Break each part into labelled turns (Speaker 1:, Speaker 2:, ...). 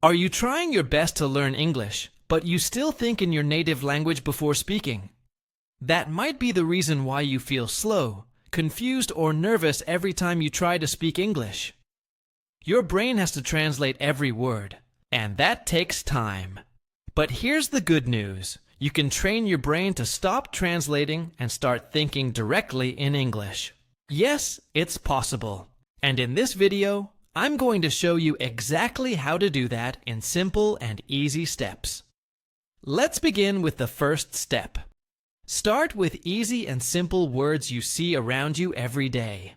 Speaker 1: Are you trying your best to learn English, but you still think in your native language before speaking? That might be the reason why you feel slow, confused, or nervous every time you try to speak English. Your brain has to translate every word, and that takes time. But here's the good news. You can train your brain to stop translating and start thinking directly in English. Yes, it's possible. And in this video, I'm going to show you exactly how to do that in simple and easy steps. Let's begin with the first step. Start with easy and simple words you see around you every day.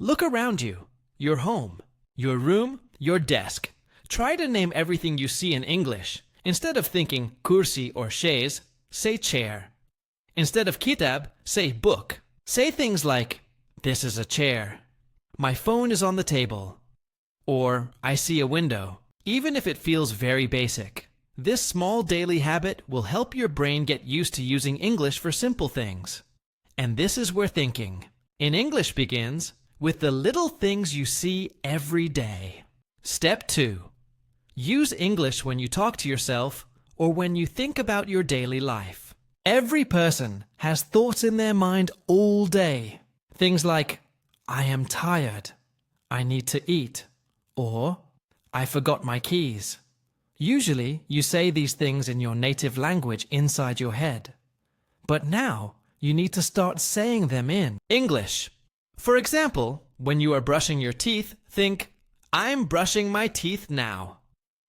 Speaker 1: Look around you, your home, your room, your desk. Try to name everything you see in English. Instead of thinking kursi or chaise, say chair. Instead of kitab, say book. Say things like, this is a chair. My phone is on the table. Or, I see a window. Even if it feels very basic, this small daily habit will help your brain get used to using English for simple things. And this is where thinking in English begins with the little things you see every day. Step 2. Use English when you talk to yourself or when you think about your daily life. Every person has thoughts in their mind all day. Things like, I am tired, I need to eat, or I forgot my keys. Usually, you say these things in your native language inside your head. But now, you need to start saying them in English. For example, when you are brushing your teeth, think, I'm brushing my teeth now.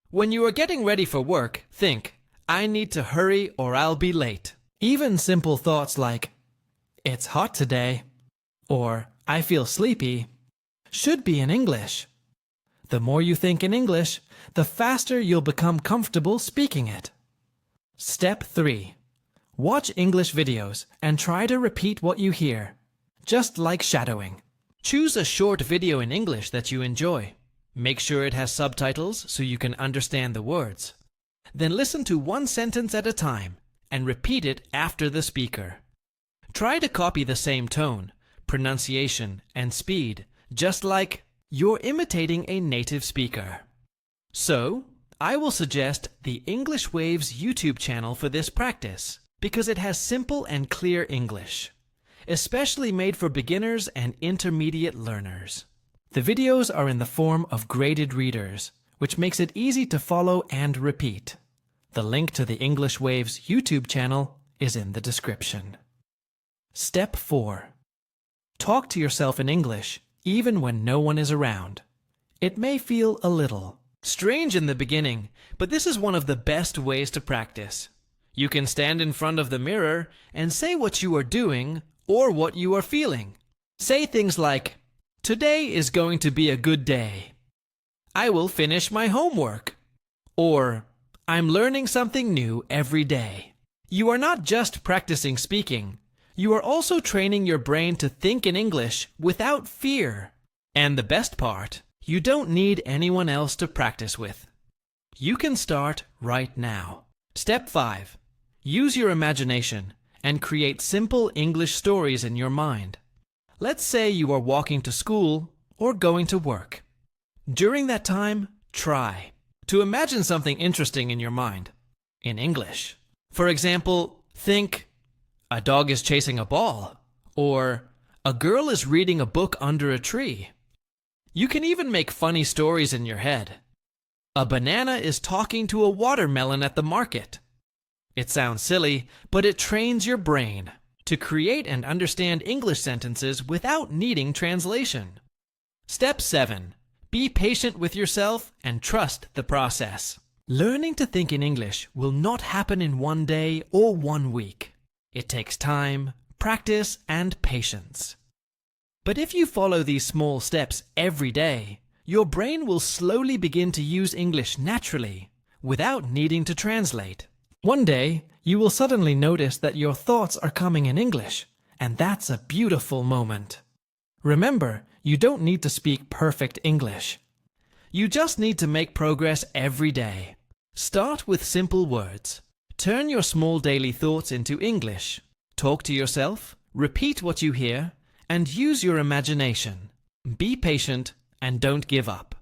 Speaker 1: When you are getting ready for work, think, I need to hurry or I'll be late. Even simple thoughts like, it's hot today, or I feel sleepy, should be in English. The more you think in English, the faster you'll become comfortable speaking it. Step 3. Watch English videos and try to repeat what you hear, just like shadowing. Choose a short video in English that you enjoy. Make sure it has subtitles so you can understand the words. Then listen to one sentence at a time and repeat it after the speaker. Try to copy the same tone, pronunciation, and speed, just like you're imitating a native speaker. So, I will suggest the English Waves YouTube channel for this practice because it has simple and clear English, especially made for beginners and intermediate learners. The videos are in the form of graded readers, which makes it easy to follow and repeat. The link to the English Waves YouTube channel is in the description. Step 4. Talk to yourself in English, even when no one is around. It may feel a little strange in the beginning, but this is one of the best ways to practice. You can stand in front of the mirror and say what you are doing or what you are feeling. Say things like, today is going to be a good day. I will finish my homework. Or, I'm learning something new every day. You are not just practicing speaking. You are also training your brain to think in English without fear. And the best part, you don't need anyone else to practice with. You can start right now. Step 5. Use your imagination and create simple English stories in your mind. Let's say you are walking to school or going to work. During that time, try to imagine something interesting in your mind, in English. For example, think, a dog is chasing a ball, or a girl is reading a book under a tree. You can even make funny stories in your head. A banana is talking to a watermelon at the market. It sounds silly, but it trains your brain to create and understand English sentences without needing translation. Step 7. Be patient with yourself and trust the process. Learning to think in English will not happen in one day or 1 week. It takes time, practice, and patience. But if you follow these small steps every day, your brain will slowly begin to use English naturally, without needing to translate. One day, you will suddenly notice that your thoughts are coming in English, and that's a beautiful moment. Remember, you don't need to speak perfect English. You just need to make progress every day. Start with simple words. Turn your small daily thoughts into English. Talk to yourself, repeat what you hear, and use your imagination. Be patient and don't give up.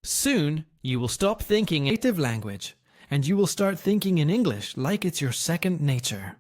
Speaker 1: Soon, You will stop thinking in native language, and you will start thinking in English like it's your second nature.